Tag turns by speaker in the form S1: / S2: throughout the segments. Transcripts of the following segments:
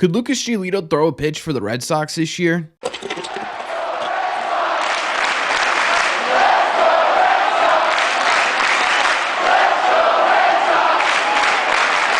S1: Could Lucas Giolito throw a pitch for the Red Sox this year?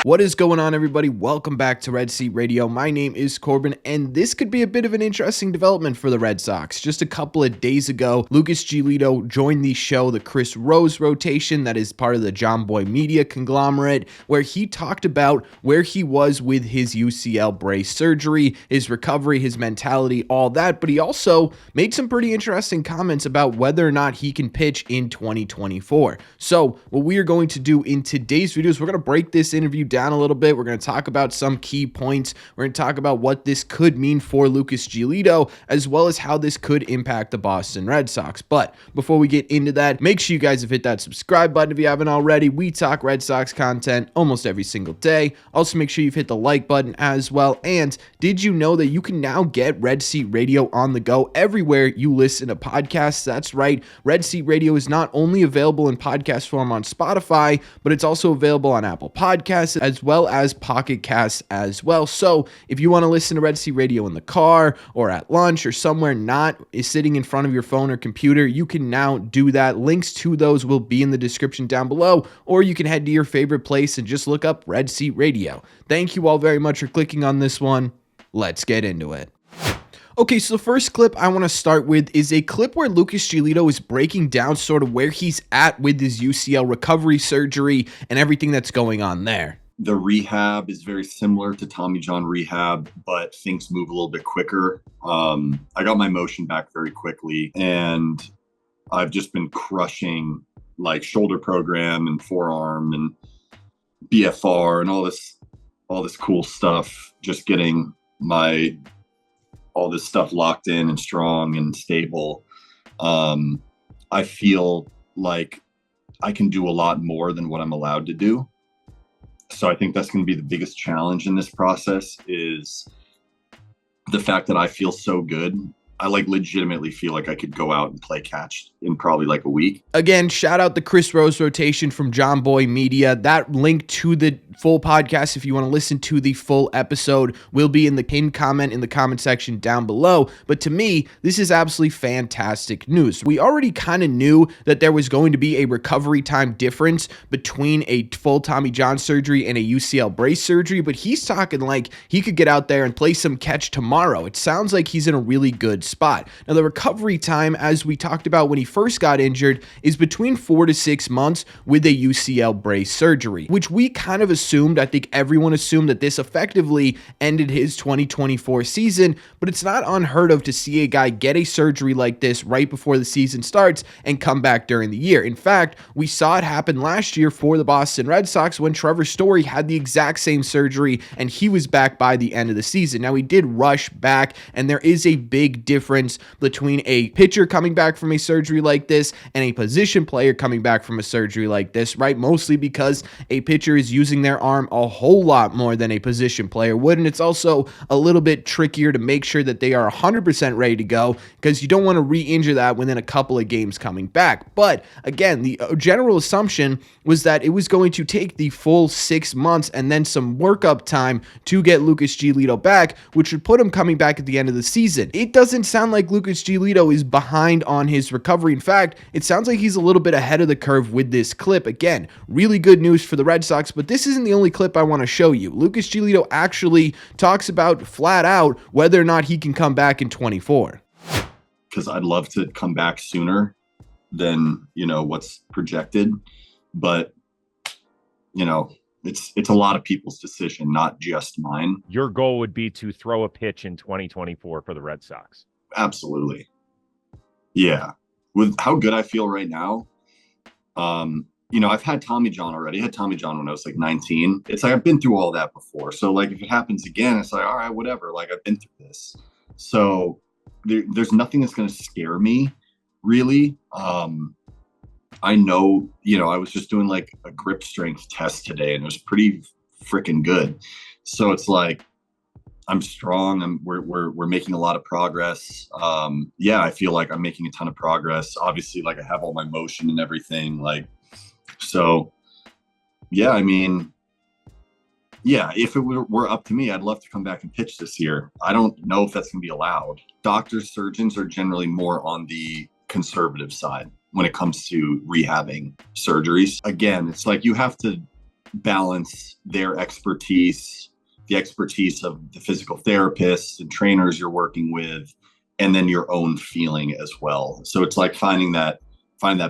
S1: What is going on, everybody? Welcome back to Red Seat Radio. My name is Corbin, and this could be a bit of an interesting development for the Red Sox. Just a couple of days ago, Lucas Giolito joined the show, the Chris Rose rotation, that is part of the John Boy Media conglomerate, where he talked about where he was with his UCL brace surgery, his recovery, his mentality, all that. But he also made some pretty interesting comments about whether or not he can pitch in 2024. So what we are going to do in today's video is we're going to break this interview down a little bit. We're going to talk about some key points. We're going to talk about what this could mean for Lucas Giolito, as well as how this could impact the Boston Red Sox. But before we get into that, make sure you guys have hit that subscribe button if you haven't already. We talk Red Sox content almost every single day. Also, make sure you've hit the like button as well. And did you know that you can now get Red Seat Radio on the go everywhere you listen to podcasts? That's right. Red Seat Radio is not only available in podcast form on Spotify, but it's also available on Apple Podcasts, as well as Pocket Casts as well. So if you want to listen to Red Sea Radio in the car or at lunch or somewhere not sitting in front of your phone or computer, you can now do that. Links to those will be in the description down below, or you can head to your favorite place and just look up Red Seat Radio. Thank you all very much for clicking on this one. Let's get into it. Okay, so the first clip I want to start with is a clip where Lucas Giolito is breaking down sort of where he's at with his UCL recovery surgery and everything that's going on there.
S2: The rehab is very similar to Tommy John rehab, but things move a little bit quicker. I got my motion back very quickly, and I've just been crushing like shoulder program and forearm and BFR and all this cool stuff, just getting all this stuff locked in and strong and stable. I feel like I can do a lot more than what I'm allowed to do. So I think that's going to be the biggest challenge in this process, is the fact that I feel so good. I legitimately feel like I could go out and play catch in probably like a week.
S1: Again, shout out the Chris Rose rotation from John Boy Media. That link to the full podcast, if you want to listen to the full episode, will be in the pinned comment in the comment section down below. But to me, this is absolutely fantastic news. We already kind of knew that there was going to be a recovery time difference between a full Tommy John surgery and a UCL brace surgery, but he's talking like he could get out there and play some catch tomorrow. It sounds like he's in a really good spot. Now, the recovery time, as we talked about when he first got injured, is between 4 to 6 months with a UCL brace surgery, which we kind of assumed. I think everyone assumed that this effectively ended his 2024 season, but it's not unheard of to see a guy get a surgery like this right before the season starts and come back during the year. In fact, we saw it happen last year for the Boston Red Sox when Trevor Story had the exact same surgery and he was back by the end of the season. Now, he did rush back, and there is a big difference between a pitcher coming back from a surgery like this and a position player coming back from a surgery like this, right? Mostly because a pitcher is using their arm a whole lot more than a position player would, and it's also a little bit trickier to make sure that they are 100% ready to go, because you don't want to re-injure that within a couple of games coming back. But again, the general assumption was that it was going to take the full 6 months and then some workup time to get Lucas Giolito back, which would put him coming back at the end of the season. It doesn't sound like Lucas Giolito is behind on his recovery. In fact, it sounds like he's a little bit ahead of the curve with this clip. Again, really good news for the Red Sox, but this isn't the only clip I want to show you. Lucas Giolito actually talks about flat out whether or not he can come back in 24.
S2: Because I'd love to come back sooner than, what's projected. But, it's a lot of people's decision, not just mine.
S3: Your goal would be to throw a pitch in 2024 for the Red Sox.
S2: Absolutely. Yeah. With how good I feel right now, I've had Tommy John already. I had Tommy John when I was like 19. It's like I've been through all that before. So like if it happens again, it's like, all right, whatever. Like I've been through this. So there's nothing that's going to scare me, really. I know, I was just doing like a grip strength test today, and it was pretty freaking good. So it's like, I'm strong. We're making a lot of progress. I feel like I'm making a ton of progress. Obviously, like I have all my motion and everything. Like, so yeah, I mean, Yeah, if it were up to me, I'd love to come back and pitch this year. I don't know if that's going to be allowed. Doctors, surgeons are generally more on the conservative side when it comes to rehabbing surgeries. Again, it's like you have to balance their expertise, the expertise of the physical therapists and trainers you're working with, and then your own feeling as well. So it's like finding that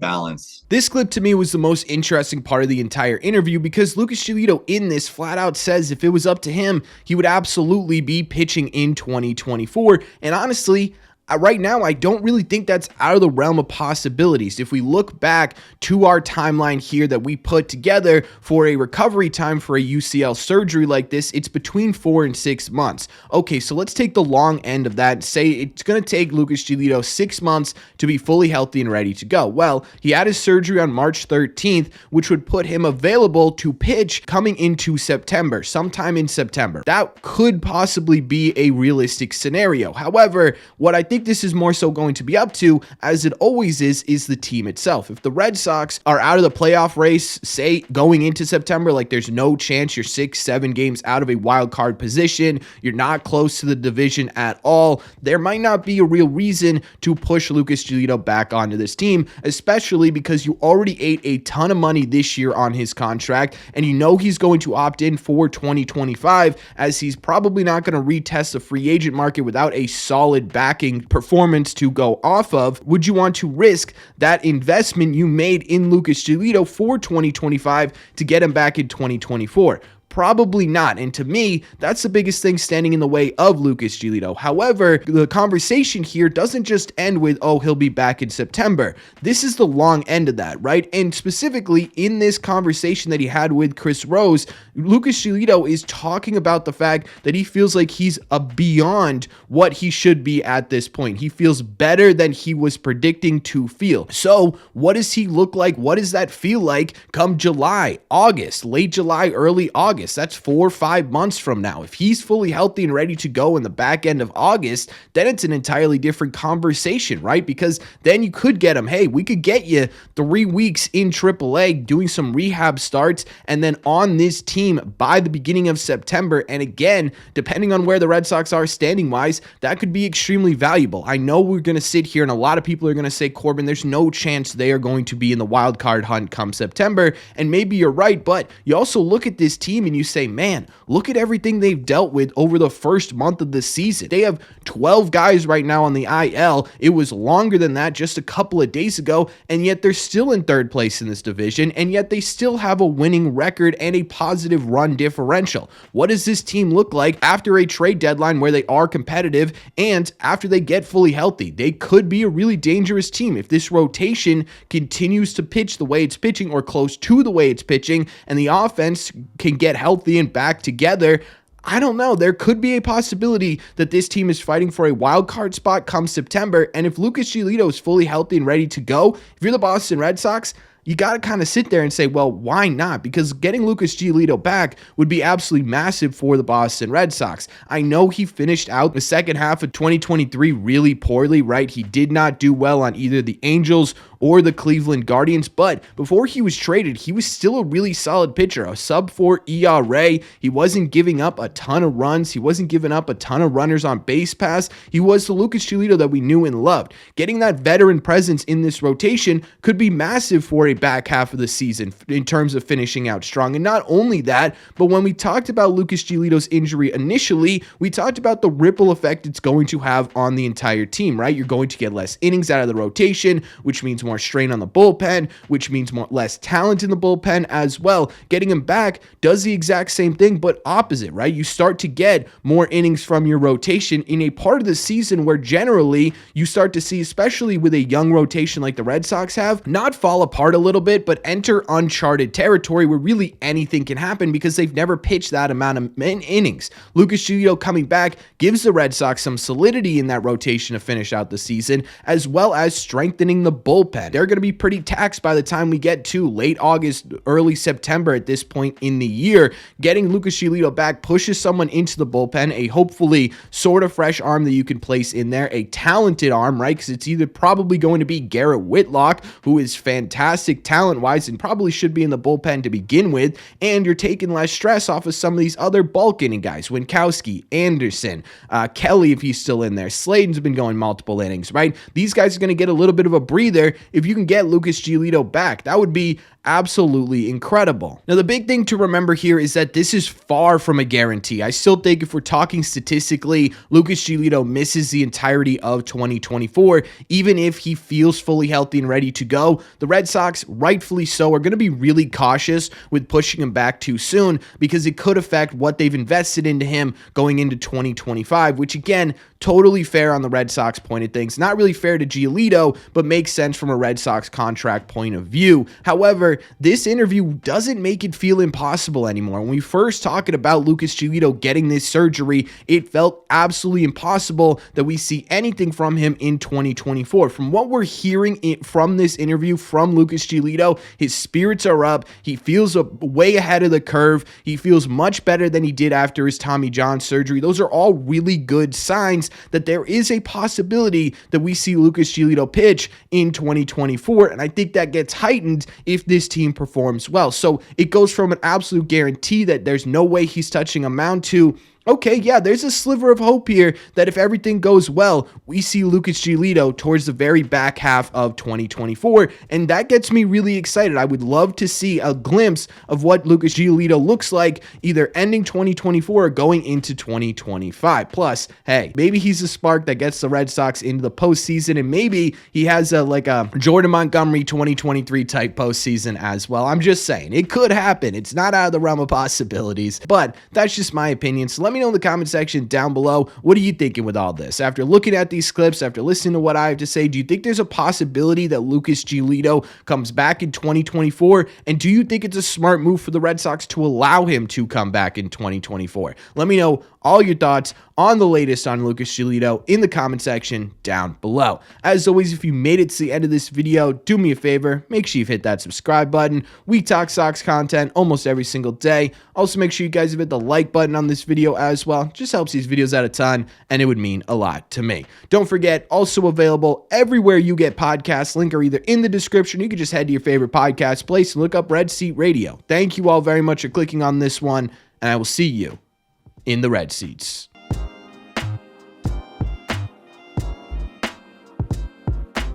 S2: balance.
S1: This clip to me was the most interesting part of the entire interview because Lucas Giolito in this flat out says if it was up to him, he would absolutely be pitching in 2024. And honestly, right now, I don't really think that's out of the realm of possibilities. If we look back to our timeline here that we put together for a recovery time for a UCL surgery like this, it's between 4 and 6 months. Okay, so let's take the long end of that and say it's going to take Lucas Giolito 6 months to be fully healthy and ready to go. Well, he had his surgery on March 13th, which would put him available to pitch coming into September, sometime in September. That could possibly be a realistic scenario. However, what I think this is more so going to be up to, as it always is the team itself. If the Red Sox are out of the playoff race, say going into September, like there's no chance you're 6-7 games out of a wild card position, you're not close to the division at all, there might not be a real reason to push Lucas Giolito back onto this team, especially because you already ate a ton of money this year on his contract, and you know he's going to opt in for 2025, as he's probably not going to retest the free agent market without a solid backing performance to go off of. Would you want to risk that investment you made in Lucas Giolito for 2025 to get him back in 2024? Probably not. And to me, that's the biggest thing standing in the way of Lucas Giolito. However, the conversation here doesn't just end with, oh, he'll be back in September. This is the long end of that, right? And specifically in this conversation that he had with Chris Rose, Lucas Giolito is talking about the fact that he feels like he's beyond what he should be at this point. He feels better than he was predicting to feel. So what does he look like? What does that feel like come July, August, late July, early August? That's 4 or 5 months from now. If he's fully healthy and ready to go in the back end of August, then it's an entirely different conversation, right? Because then you could get him, hey, we could get you 3 weeks in AAA doing some rehab starts and then on this team by the beginning of September. And again, depending on where the Red Sox are standing wise, that could be extremely valuable. I know we're going to sit here and a lot of people are going to say, Corbin, there's no chance they are going to be in the wild card hunt come September. And maybe you're right, but you also look at this team and you say, man, look at everything they've dealt with over the first month of the season. They have 12 guys right now on the IL. It was longer than that just a couple of days ago, and yet they're still in third place in this division, and yet they still have a winning record and a positive run differential. What does this team look like after a trade deadline where they are competitive and after they get fully healthy? They could be a really dangerous team if this rotation continues to pitch the way it's pitching or close to the way it's pitching, and the offense can get healthy and back together. I don't know. There could be a possibility that this team is fighting for a wild card spot come September. And if Lucas Giolito is fully healthy and ready to go, if you're the Boston Red Sox, you got to kind of sit there and say, well, why not? Because getting Lucas Giolito back would be absolutely massive for the Boston Red Sox. I know he finished out the second half of 2023 really poorly, right? He did not do well on either the Angels or the Cleveland Guardians, but before he was traded, he was still a really solid pitcher, a sub-4 ERA. He wasn't giving up a ton of runs. He wasn't giving up a ton of runners on base pass. He was the Lucas Giolito that we knew and loved. Getting that veteran presence in this rotation could be massive for a back half of the season in terms of finishing out strong. And not only that, but when we talked about Lucas Giolito's injury initially, we talked about the ripple effect it's going to have on the entire team, right? You're going to get less innings out of the rotation, which means more strain on the bullpen, which means less talent in the bullpen as well. Getting him back does the exact same thing, but opposite, right? You start to get more innings from your rotation in a part of the season where generally you start to see, especially with a young rotation like the Red Sox have, not fall apart a little bit, but enter uncharted territory where really anything can happen because they've never pitched that amount of innings. Lucas Giolito coming back gives the Red Sox some solidity in that rotation to finish out the season, as well as strengthening the bullpen. bullpen. They're going to be pretty taxed by the time we get to late August, early September at this point in the year. Getting Lucas Giolito back pushes someone into the bullpen, a hopefully sort of fresh arm that you can place in there, a talented arm, right? Because it's either probably going to be Garrett Whitlock, who is fantastic talent-wise and probably should be in the bullpen to begin with, and you're taking less stress off of some of these other bulk inning guys, Winkowski, Anderson, Kelly if he's still in there. Slayton's been going multiple innings, right? These guys are going to get a little bit of a breather if you can get Lucas Giolito back. That would be absolutely incredible. Now, the big thing to remember here is that this is far from a guarantee. I still think if we're talking statistically, Lucas Giolito misses the entirety of 2024, even if he feels fully healthy and ready to go. The Red Sox, rightfully so, are going to be really cautious with pushing him back too soon because it could affect what they've invested into him going into 2025, which again, totally fair on the Red Sox point of things. Not really fair to Giolito, but makes sense from a Red Sox contract point of view. However, this interview doesn't make it feel impossible anymore. When we first talked about Lucas Giolito getting this surgery, it felt absolutely impossible that we see anything from him in 2024. From what we're hearing from this interview from Lucas Giolito, his spirits are up. He feels way ahead of the curve. He feels much better than he did after his Tommy John surgery. Those are all really good signs that there is a possibility that we see Lucas Giolito pitch in 2024, and I think that gets heightened if this team performs well. So it goes from an absolute guarantee that there's no way he's touching a mound to, okay, yeah, there's a sliver of hope here that if everything goes well, we see Lucas Giolito towards the very back half of 2024, and that gets me really excited. I would love to see a glimpse of what Lucas Giolito looks like either ending 2024 or going into 2025. Plus, hey, maybe he's the spark that gets the Red Sox into the postseason, and maybe he has a Jordan Montgomery 2023 type postseason as well. I'm just saying, it could happen. It's not out of the realm of possibilities, but that's just my opinion. So let me know in the comment section down below, what are you thinking with all this? After looking at these clips, after listening to what I have to say, do you think there's a possibility that Lucas Giolito comes back in 2024? And do you think it's a smart move for the Red Sox to allow him to come back in 2024? Let me know all your thoughts on the latest on Lucas Giolito in the comment section down below. As always, if you made it to the end of this video, do me a favor, make sure you've hit that subscribe button. We talk Sox content almost every single day. Also, make sure you guys have hit the like button on this video as well. Just helps these videos out a ton, and it would mean a lot to me. Don't forget, also available everywhere you get podcasts. Link are either in the description. You can just head to your favorite podcast place and look up Red Seat Radio. Thank you all very much for clicking on this one, and I will see you in the red seats.